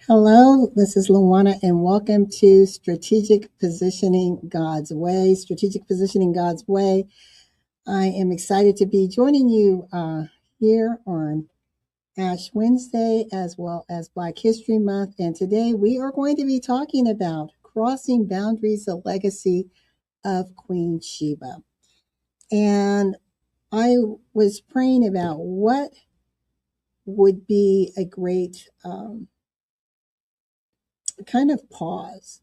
Hello, this is Luana, and welcome to Strategic Positioning God's Way. Strategic Positioning God's Way. I am excited to be joining you here on Ash Wednesday as well as Black History Month. And today we are going to be talking about crossing boundaries, the legacy of Queen Sheba. And I was praying about what would be a great kind of pause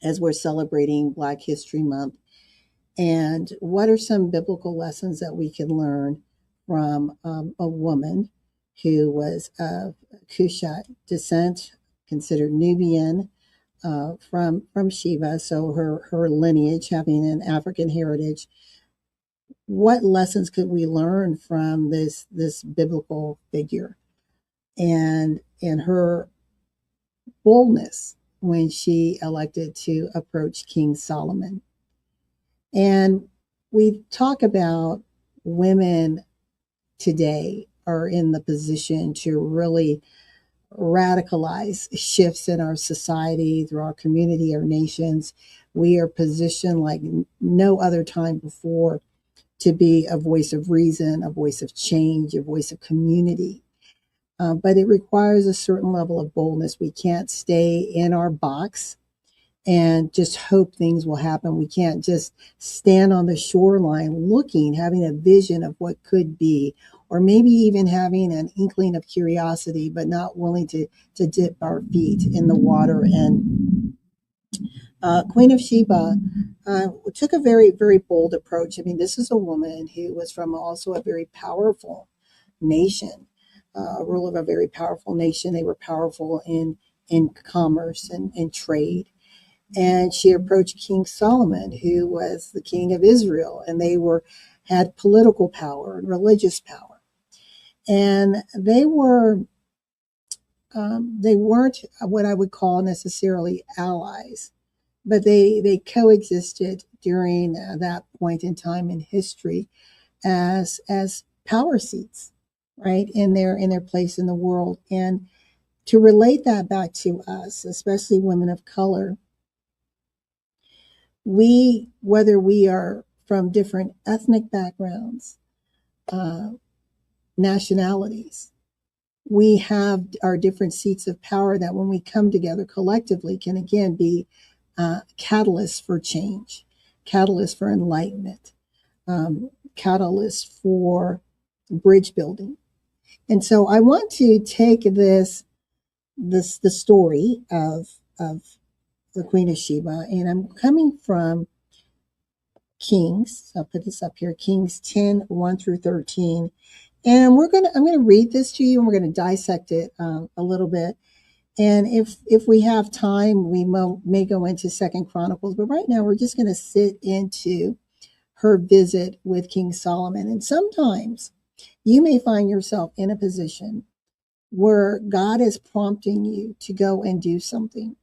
as we're celebrating Black History Month. And what are some biblical lessons that we can learn from a woman who was of Cushite descent, considered Nubian, from Sheba, so her lineage having an African heritage? What lessons could we learn from this biblical figure and her boldness when she elected to approach King Solomon? And we talk about women today are in the position to really radicalize shifts in our society, through our community, our nations. We are positioned like no other time before to be a voice of reason, a voice of change, a voice of community. But it requires a certain level of boldness. We can't stay in our box and just hope things will happen. We can't just stand on the shoreline looking, having a vision of what could be, or maybe even having an inkling of curiosity, but not willing to dip our feet in the water. And Queen of Sheba took a very, very bold approach. I mean, this is a woman who was from also a very powerful nation, a ruler of a very powerful nation. They were powerful in commerce and trade. And she approached King Solomon, who was the king of Israel, and had political power and religious power. And they weren't what I would call necessarily allies, but they coexisted during that point in time in history as power seats, right, in their place in the world. And to relate that back to us, especially women of color, whether we are from different ethnic backgrounds, uh, nationalities, we have our different seats of power that when we come together collectively can again be catalysts for change, catalysts for enlightenment, catalysts for bridge building. And so I want to take the story of the Queen of Sheba, and I'm coming from Kings. I'll put this up here, Kings 10, 1 through 13. And I'm gonna read this to you, and we're gonna dissect it a little bit. And if we have time, we may go into Second Chronicles. But right now, we're just gonna sit into her visit with King Solomon. And sometimes you may find yourself in a position where God is prompting you to go and do something,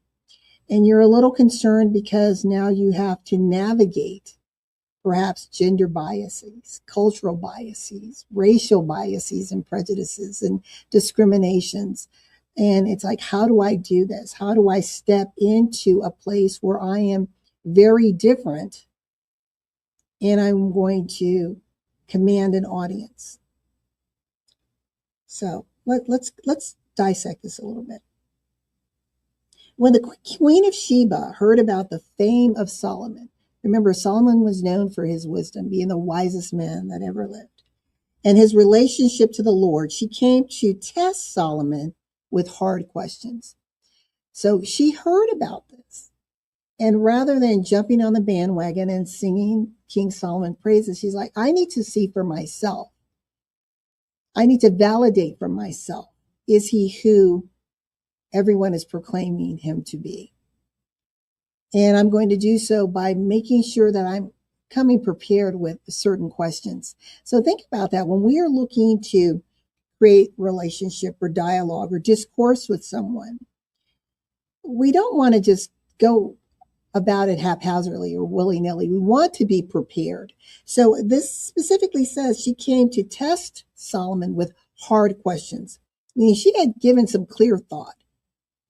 and you're a little concerned because now you have to navigate perhaps gender biases, cultural biases, racial biases and prejudices and discriminations. And it's like, how do I do this? How do I step into a place where I am very different and I'm going to command an audience? So let's dissect this a little bit. When the Queen of Sheba heard about the fame of Solomon, remember, Solomon was known for his wisdom, being the wisest man that ever lived, and his relationship to the Lord, she came to test Solomon with hard questions. So she heard about this. And rather than jumping on the bandwagon and singing King Solomon praises, she's like, I need to see for myself. I need to validate for myself. Is he who everyone is proclaiming him to be? And I'm going to do so by making sure that I'm coming prepared with certain questions. So think about that. When we are looking to create relationship or dialogue or discourse with someone, we don't want to just go about it haphazardly or willy-nilly. We want to be prepared. So this specifically says she came to test Solomon with hard questions, meaning she had given some clear thought.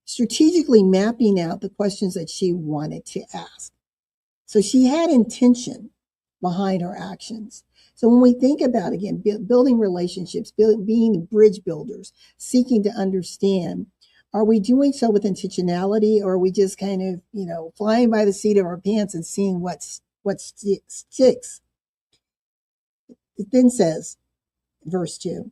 strategically mapping out the questions that she wanted to ask. So she had intention behind her actions. So when we think about, again, building relationships, being bridge builders, seeking to understand, are we doing so with intentionality, or are we just kind of, flying by the seat of our pants and seeing what sticks? It then says, verse 2,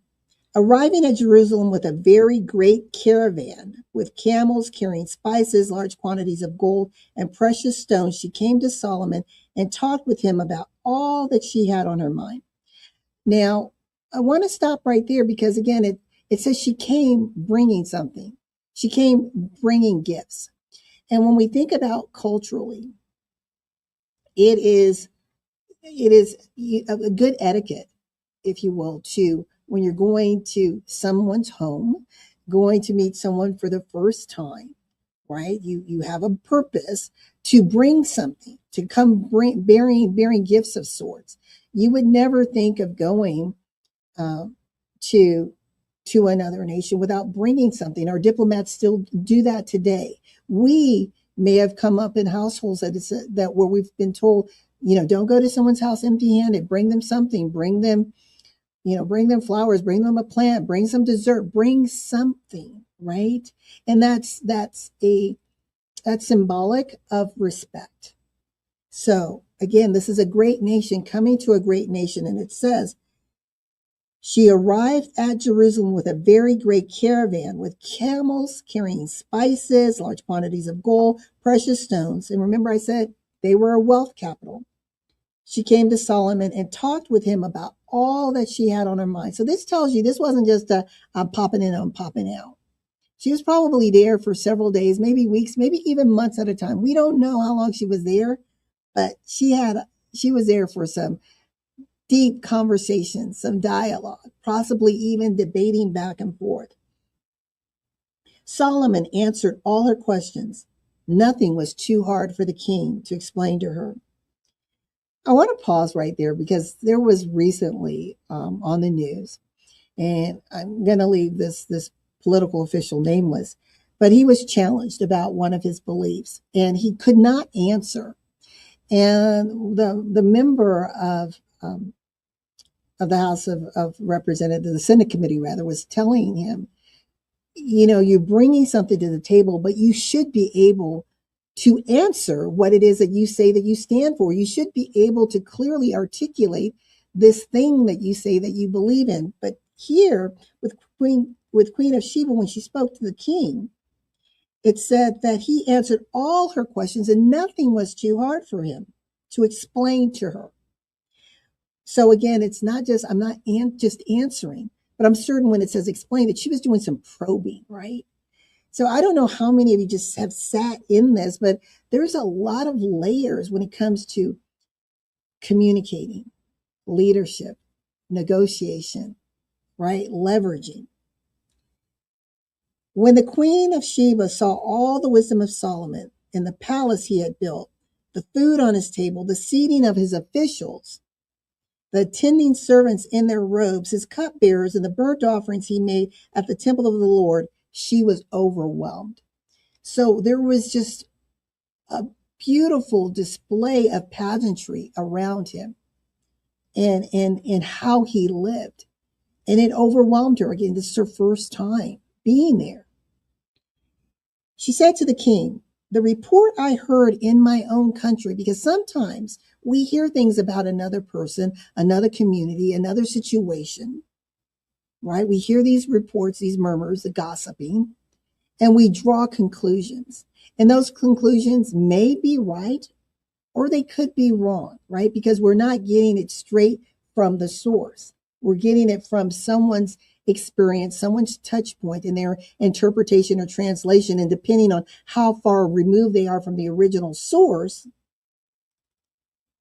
arriving at Jerusalem with a very great caravan, with camels carrying spices, large quantities of gold, and precious stones, she came to Solomon and talked with him about all that she had on her mind. Now, I want to stop right there because, again, it says she came bringing something. She came bringing gifts. And when we think about culturally, it is a good etiquette, if you will, to when you're going to someone's home, going to meet someone for the first time, right? You have a purpose to bring something, to come bearing gifts of sorts. You would never think of going to another nation without bringing something. Our diplomats still do that today. We may have come up in households that where we've been told, don't go to someone's house empty-handed. Bring them something. Bring them flowers. Bring them a plant. Bring some dessert. Bring something, right? And that's symbolic of respect. So again, this is a great nation coming to a great nation, and it says, she arrived at Jerusalem with a very great caravan, with camels carrying spices, large quantities of gold, precious stones. And remember, I said they were a wealth capital. She came to Solomon and talked with him about all that she had on her mind. So this tells you this wasn't just I'm popping in, I'm popping out. She was probably there for several days, maybe weeks, maybe even months at a time. We don't know how long she was there, but she was there for some deep conversation, some dialogue, possibly even debating back and forth. Solomon answered all her questions. Nothing was too hard for the king to explain to her. I want to pause right there because there was recently on the news, and I'm going to leave this political official nameless, but he was challenged about one of his beliefs, and he could not answer. And the member of the House of Representatives, the Senate committee rather, was telling him, you're bringing something to the table, but you should be able to answer what it is that you say that you stand for. You should be able to clearly articulate this thing that you say that you believe in. But here with Queen of Sheba, when she spoke to the king, it said that he answered all her questions and nothing was too hard for him to explain to her. So again, it's not just, I'm not just answering, but I'm certain when it says explain that she was doing some probing, right? So I don't know how many of you just have sat in this, but there's a lot of layers when it comes to communicating, leadership, negotiation, right? Leveraging. When the Queen of Sheba saw all the wisdom of Solomon in the palace he had built, the food on his table, the seating of his officials, the attending servants in their robes, his cupbearers, and the burnt offerings he made at the temple of the Lord, she was overwhelmed. So there was just a beautiful display of pageantry around him and how he lived. And it overwhelmed her. Again, this is her first time being there. She said to the king, the report I heard in my own country, because sometimes we hear things about another person, another community, another situation, right? We hear these reports, these murmurs, the gossiping, and we draw conclusions. And those conclusions may be right or they could be wrong, right? Because we're not getting it straight from the source. We're getting it from someone's experience, someone's touch point in their interpretation or translation. And depending on how far removed they are from the original source,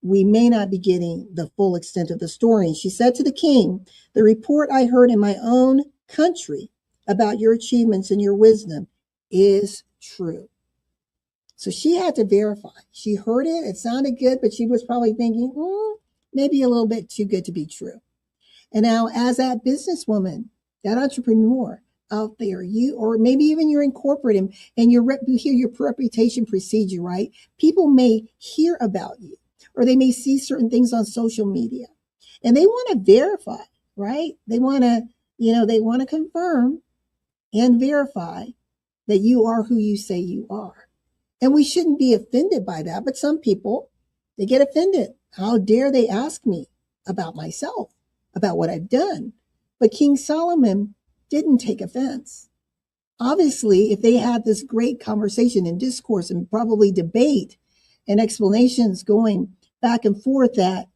we may not be getting the full extent of the story. And she said to the king, the report I heard in my own country about your achievements and your wisdom is true. So she had to verify. She heard it. It sounded good, but she was probably thinking, maybe a little bit too good to be true. And now as that businesswoman, that entrepreneur, out there, or maybe even you're in corporate, and you hear your reputation precedes you, right? People may hear about you, or they may see certain things on social media, and they want to verify, right? They want to, they want to confirm and verify that you are who you say you are. And we shouldn't be offended by that. But some people, they get offended. How dare they ask me about myself, about what I've done? But King Solomon didn't take offense. Obviously, if they had this great conversation and discourse and probably debate and explanations going back and forth, that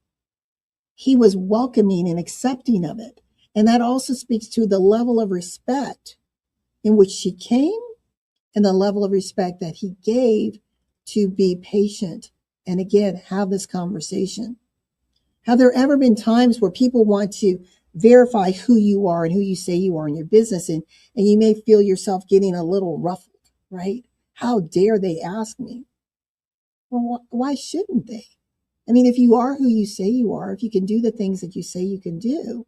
he was welcoming and accepting of it. And that also speaks to the level of respect in which she came and the level of respect that he gave to be patient and, again, have this conversation. Have there ever been times where people want to verify who you are and who you say you are in your business, and you may feel yourself getting a little ruffled, right? How dare they ask me? Well, why shouldn't they? I mean, if you are who you say you are, if you can do the things that you say you can do,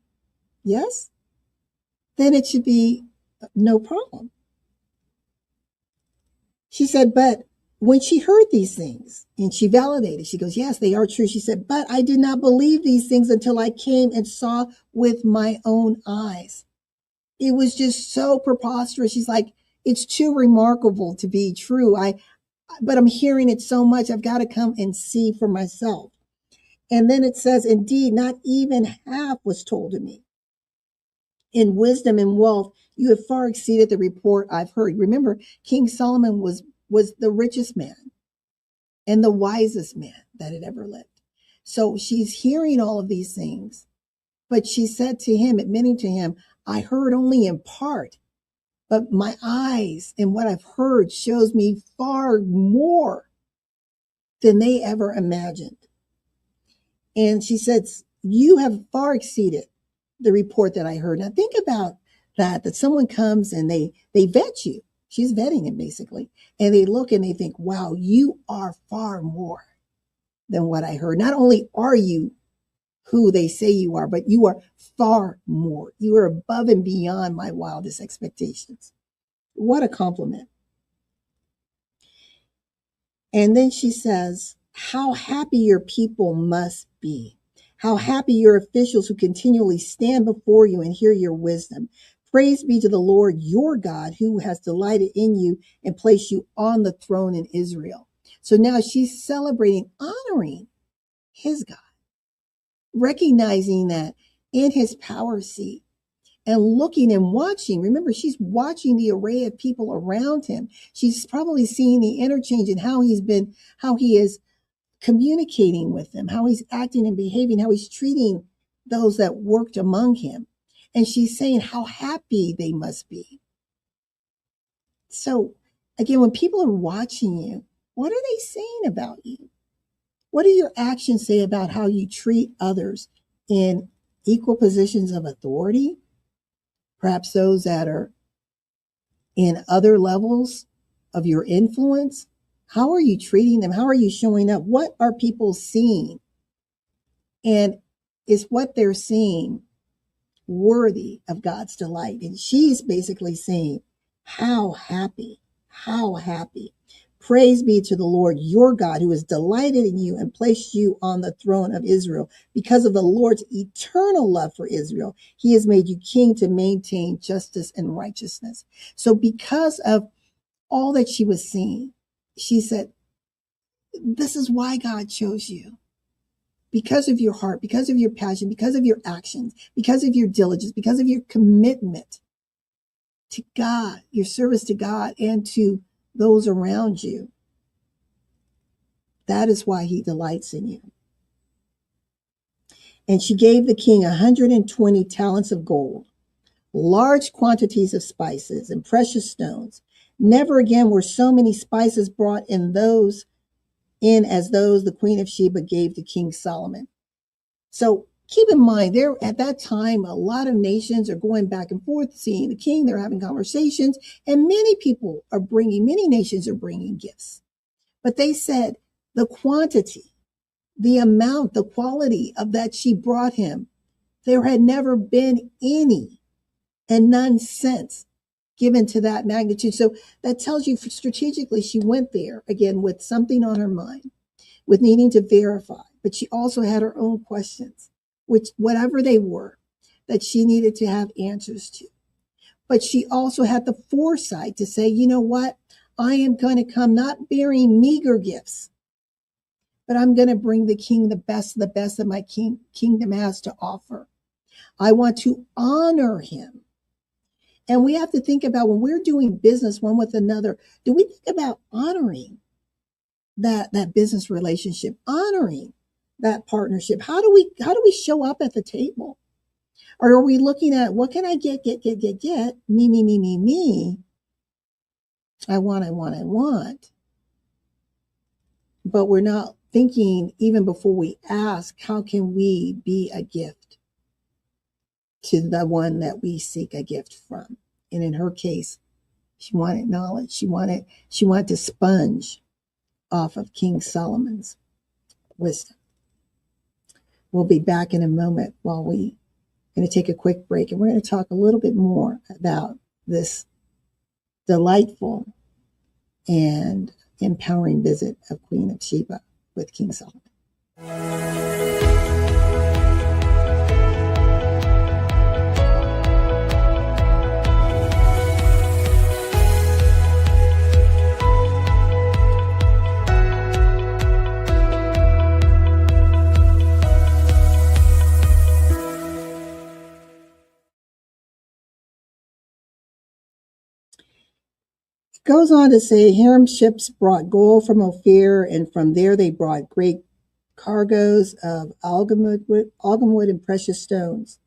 yes, then it should be no problem. She said, but when she heard these things and she validated, she goes, yes, they are true. She said, but I did not believe these things until I came and saw with my own eyes. It was just so preposterous. She's like, it's too remarkable to be true. But I'm hearing it so much. I've got to come and see for myself. And then it says, indeed, not even half was told to me. In wisdom and wealth, you have far exceeded the report I've heard. Remember, King Solomon was the richest man and the wisest man that had ever lived. So she's hearing all of these things, but she said to him, admitting to him, I heard only in part, but my eyes and what I've heard shows me far more than they ever imagined. And she said, you have far exceeded the report that I heard. Now think about that someone comes and they vet you. She's vetting him basically. And they look and they think, wow, you are far more than what I heard. Not only are you who they say you are, but you are far more. You are above and beyond my wildest expectations. What a compliment. And then she says, how happy your people must be. How happy your officials who continually stand before you and hear your wisdom. Praise be to the Lord your God, who has delighted in you and placed you on the throne in Israel. So now she's celebrating, honoring his God, recognizing that in his power seat and looking and watching. Remember, she's watching the array of people around him. She's probably seeing the interchange and how he is communicating with them, how he's acting and behaving, how he's treating those that worked among him. And she's saying how happy they must be. So again, when people are watching you, what are they saying about you? What do your actions say about how you treat others in equal positions of authority? Perhaps those that are in other levels of your influence. How are you treating them? How are you showing up? What are people seeing? And is what they're seeing worthy of God's delight? And she's basically saying, how happy, how happy. Praise be to the Lord your God, who has delighted in you and placed you on the throne of Israel. Because of the Lord's eternal love for Israel, he has made you king to maintain justice and righteousness. So because of all that she was seeing, she said, this is why God chose you. Because of your heart, because of your passion, because of your actions, because of your diligence, because of your commitment to God, your service to God and to those around you. That is why he delights in you. And she gave the king 120 talents of gold, large quantities of spices and precious stones. Never again were so many spices brought in as those the Queen of Sheba gave to King Solomon. So keep in mind, there at that time, a lot of nations are going back and forth, seeing the king. They're having conversations, and many nations are bringing gifts. But they said the quantity, the amount, the quality of that she brought him, there had never been any and none since given to that magnitude. So that tells you strategically she went there again with something on her mind, with needing to verify, but she also had her own questions, which whatever they were, that she needed to have answers to. But she also had the foresight to say, you know what? I am going to come not bearing meager gifts, but I'm going to bring the king the best that my kingdom has to offer. I want to honor him. And we have to think about when we're doing business one with another, do we think about honoring that business relationship, honoring that partnership? How do we show up at the table? Or are we looking at what can I get, me, I want. But we're not thinking even before we ask, how can we be a gift to the one that we seek a gift from? And in her case, she wanted knowledge. She wanted to sponge off of King Solomon's wisdom. We'll be back in a moment while we're going to take a quick break, and we're going to talk a little bit more about this delightful and empowering visit of Queen of Sheba with King Solomon. Goes on to say, Hiram's ships brought gold from Ophir, and from there they brought great cargoes of algam wood and precious stones.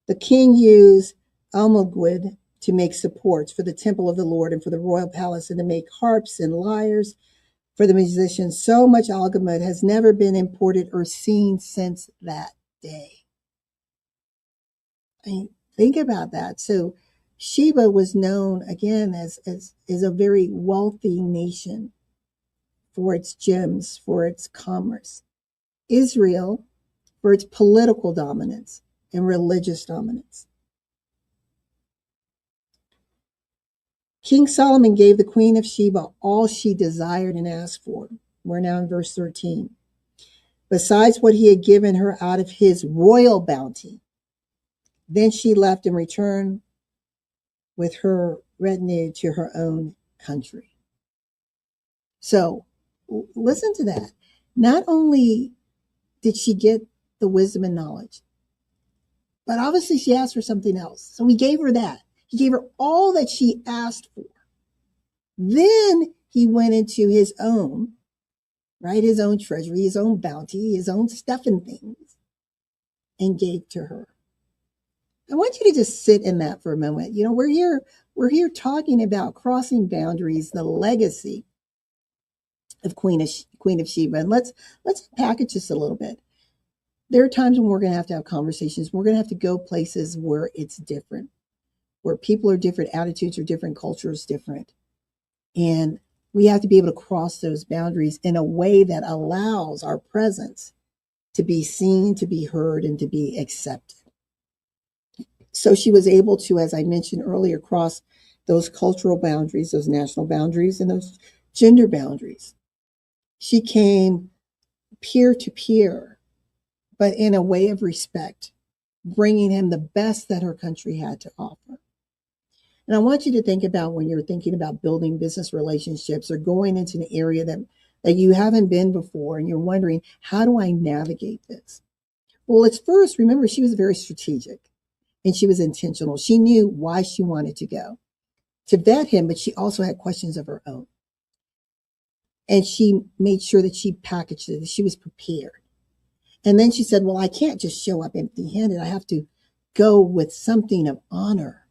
The king used almug wood to make supports for the temple of the Lord and for the royal palace, and to make harps and lyres for the musicians. So much algam wood has never been imported or seen since that day. I mean, think about that. So Sheba was known again as a very wealthy nation for its gems, for its commerce. Israel for its political dominance and religious dominance. King Solomon gave the Queen of Sheba all she desired and asked for. We're now in verse 13. Besides what he had given her out of his royal bounty. Then she left and returned with her retinue to her own country. So listen to that. Not only did she get the wisdom and knowledge, but obviously she asked for something else. So he gave her that. He gave her all that she asked for. Then he went into his own, right? His own treasury, his own bounty, his own stuff and things, and gave to her. I want you to just sit in that for a moment. You know, we're here talking about crossing boundaries, the legacy of Queen of Sheba. And let's package this a little bit. There are times when we're going to have conversations. We're going to have to go places where it's different, where people are different, attitudes are different, culture is different. And we have to be able to cross those boundaries in a way that allows our presence to be seen, to be heard, and to be accepted. So she was able to, as I mentioned earlier, cross those cultural boundaries, those national boundaries, and those gender boundaries. She came peer to peer, but in a way of respect, bringing him the best that her country had to offer. And I want you to think about when you're thinking about building business relationships or going into an area that you haven't been before, and you're wondering, how do I navigate this? Well, let's first remember she was very strategic. And she was intentional. She knew why she wanted to go to vet him, but she also had questions of her own. And she made sure that she packaged it, that she was prepared. And then she said, well, I can't just show up empty-handed. I have to go with something of honor.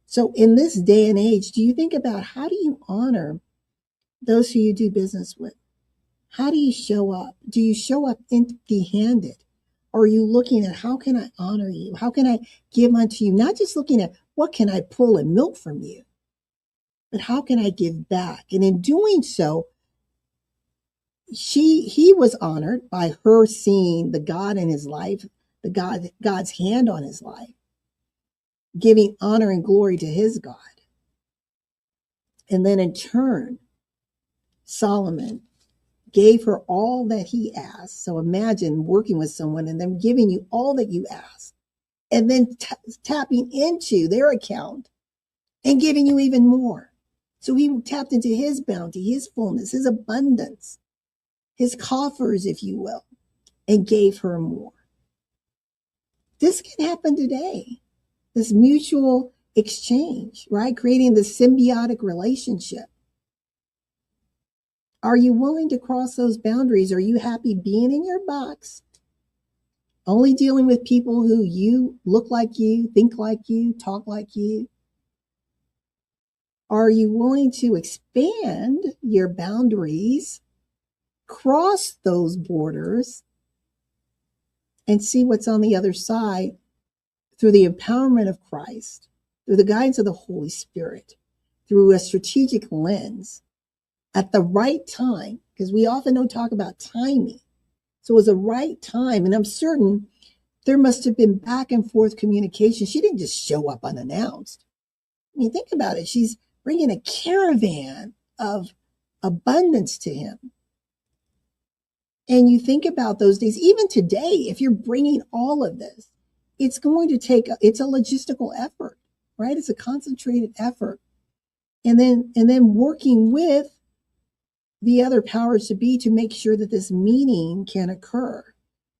So in this day and age, do you think about how do you honor those who you do business with? How do you show up? Do you show up empty-handed? Or are you looking at how can I honor you? How can I give unto you? Not just looking at what can I pull and milk from you, but how can I give back? And in doing so, he was honored by her seeing the God in his life, God's hand on his life. giving honor and glory to his God. And then in turn, Solomon gave her all that he asked. So imagine working with someone and them giving you all that you asked, and then tapping into their account and giving you even more. So he tapped into his bounty, his fullness, his abundance, his coffers, if you will, and gave her more. This can happen today. This mutual exchange, right? Creating the symbiotic relationship. Are you willing to cross those boundaries? Are you happy being in your box, only dealing with people who you look like you, think like you, talk like you? Are you willing to expand your boundaries, cross those borders, and see what's on the other side through the empowerment of Christ, through the guidance of the Holy Spirit, through a strategic lens at the right time? Because we often don't talk about timing. So it was the right time. And I'm certain there must have been back and forth communication. She didn't just show up unannounced. I mean, think about it. She's bringing a caravan of abundance to him. And you think about those days, even today, if you're bringing all of this, it's going to take, it's a logistical effort, right? It's a concentrated effort. And then working with the other powers to be to make sure that this meeting can occur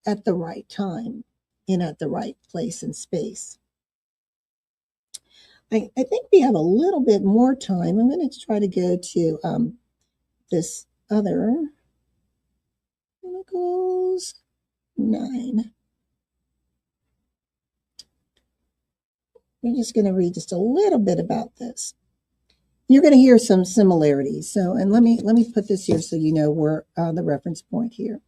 at the right time and at the right place and space. I think we have a little bit more time. I'm going to try to go to this other Chronicles 9. We're just going to read just a little bit about this. You're going to hear some similarities. So, and let me put this here so you know where the reference point here.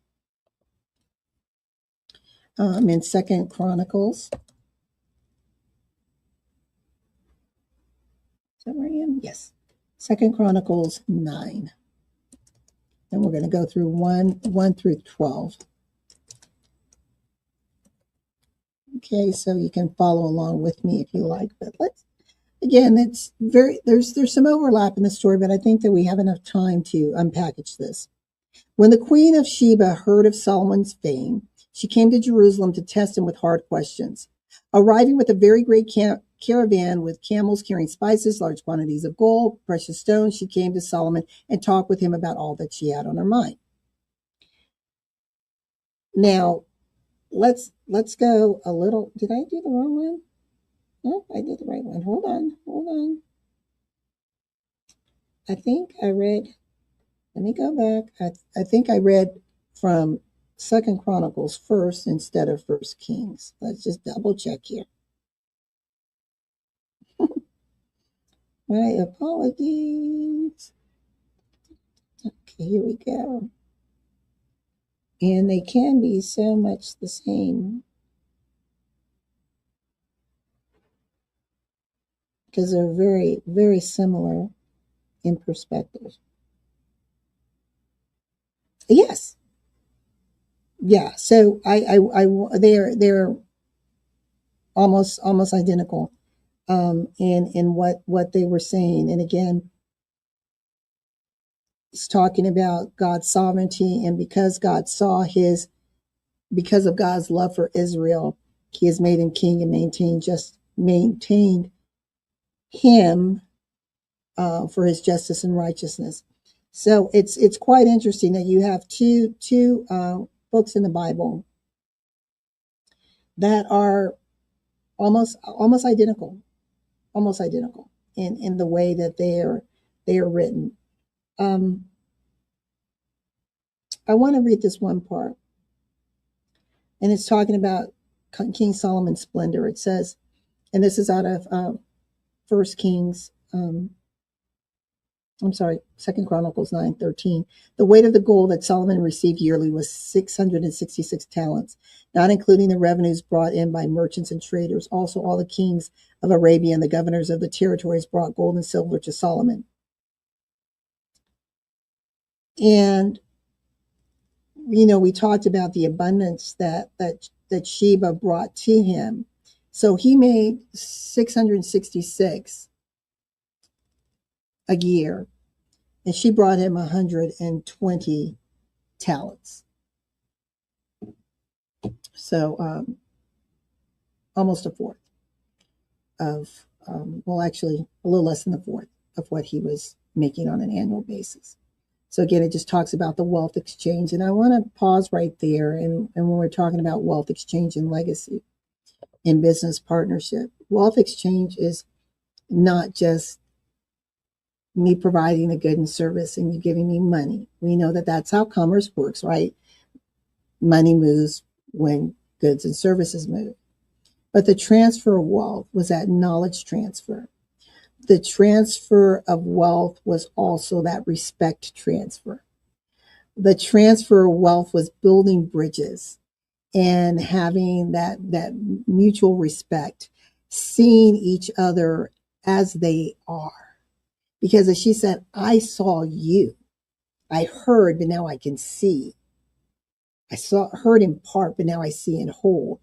In Second Chronicles. Is that where I am? Yes. Second Chronicles 9. And we're going to go through 1 through 12. Okay, so you can follow along with me if you like. But let's, again, it's there's some overlap in the story, but I think that we have enough time to unpackage this. When the Queen of Sheba heard of Solomon's fame, she came to Jerusalem to test him with hard questions. Arriving with a very great caravan with camels carrying spices, large quantities of gold, precious stones, she came to Solomon and talked with him about all that she had on her mind. Now, let's go a little. Did I do the wrong one? No, I did the right one. Hold on. I think I read. Let me go back. I think I read from Second Chronicles first instead of First Kings. Let's just double check here. My apologies. Okay, here we go. And they can be so much the same because they're very, very similar in perspective. Yes. Yeah. So they're almost identical in what they were saying. And again, it's talking about God's sovereignty, and because of God's love for Israel, he has made him king and maintained him for his justice and righteousness. So it's quite interesting that you have two books in the Bible that are almost identical in the way that they are written. I want to read this one part, and it's talking about King Solomon's splendor. It says, and this is out of First Kings. Second Chronicles 9:13. The weight of the gold that Solomon received yearly was 666 talents, not including the revenues brought in by merchants and traders. Also, all the kings of Arabia and the governors of the territories brought gold and silver to Solomon. And, we talked about the abundance that Sheba brought to him. So he made 666 a year, and she brought him 120 talents. So almost a fourth of, well, actually a little less than a fourth of what he was making on an annual basis. So again, it just talks about the wealth exchange. And I want to pause right there. And when we're talking about wealth exchange and legacy in business partnership, wealth exchange is not just me providing a good and service and you giving me money. We know that that's how commerce works, right? Money moves when goods and services move. But the transfer of wealth was that knowledge transfer. The transfer of wealth was also that respect transfer. The transfer of wealth was building bridges and having that mutual respect, seeing each other as they are. Because as she said, I saw you. I heard, but now I can see. I heard in part, but now I see in whole.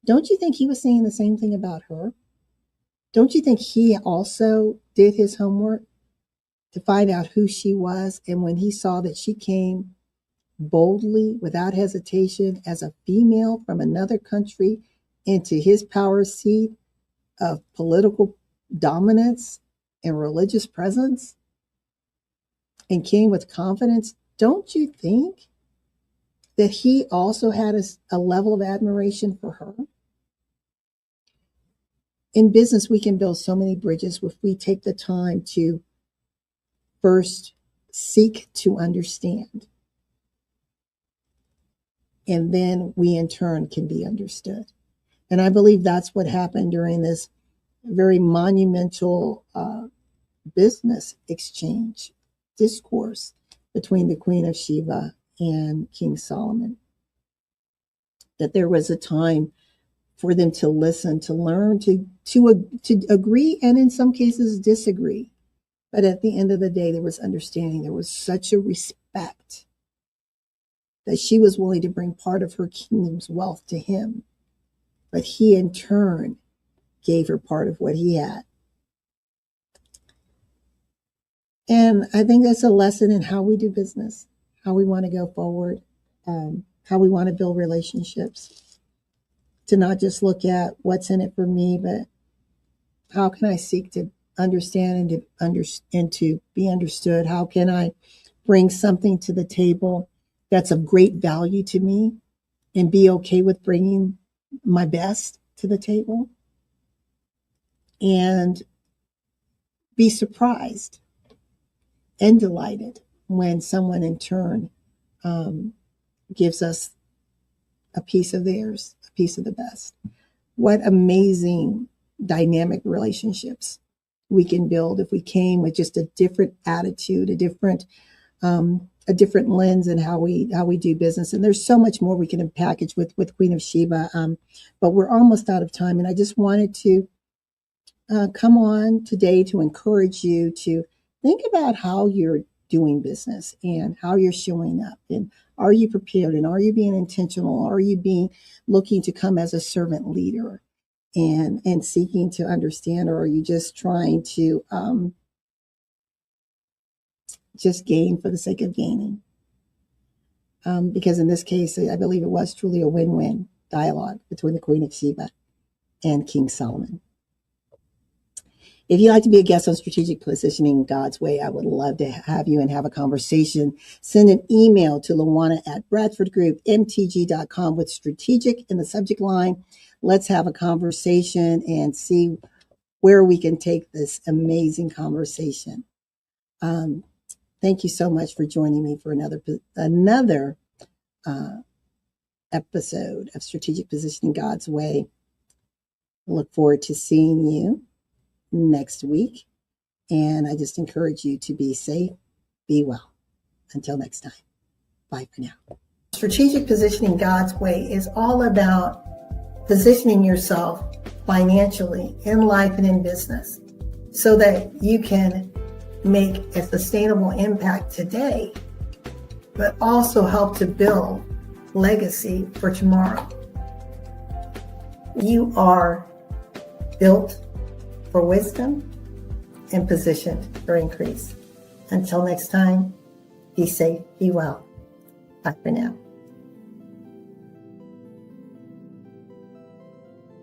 Don't you think he was saying the same thing about her? Don't you think he also did his homework to find out who she was? And when he saw that she came boldly, without hesitation, as a female from another country into his power seat of political dominance and religious presence, and came with confidence, don't you think that he also had a level of admiration for her? In business, we can build so many bridges if we take the time to first seek to understand. And then we in turn can be understood. And I believe that's what happened during this very monumental business exchange discourse between the Queen of Sheba and King Solomon. That there was a time for them to listen, to learn, to agree, and in some cases disagree. But at the end of the day, there was understanding. There was such a respect that she was willing to bring part of her kingdom's wealth to him. But he in turn gave her part of what he had. And I think that's a lesson in how we do business, how we want to go forward, how we want to build relationships. To not just look at what's in it for me, but how can I seek to understand and to be understood? How can I bring something to the table that's of great value to me and be okay with bringing my best to the table? And be surprised and delighted when someone in turn gives us a piece of theirs, a piece of the best. What amazing dynamic relationships we can build if we came with just a different attitude, a different lens in how we do business. And there's so much more we can package with Queen of Sheba. But we're almost out of time, and I just wanted to come on today to encourage you to think about how you're doing business and how you're showing up, and are you prepared, and are you being intentional? Are you looking to come as a servant leader and seeking to understand, or are you just trying to just gain for the sake of gaining? Because in this case, I believe it was truly a win-win dialogue between the Queen of Sheba and King Solomon. If you'd like to be a guest on Strategic Positioning God's Way, I would love to have you and have a conversation. Send an email to Luana@BradfordGroupMTG.com with strategic in the subject line. Let's have a conversation and see where we can take this amazing conversation. Thank you so much for joining me for another episode of Strategic Positioning God's Way. I look forward to seeing you next week. And I just encourage you to be safe, be well. Until next time, bye for now. Strategic Positioning God's Way is all about positioning yourself financially in life and in business so that you can make a sustainable impact today, but also help to build legacy for tomorrow. You are built for wisdom and positioned for increase. Until next time, be safe, be well. Bye for now.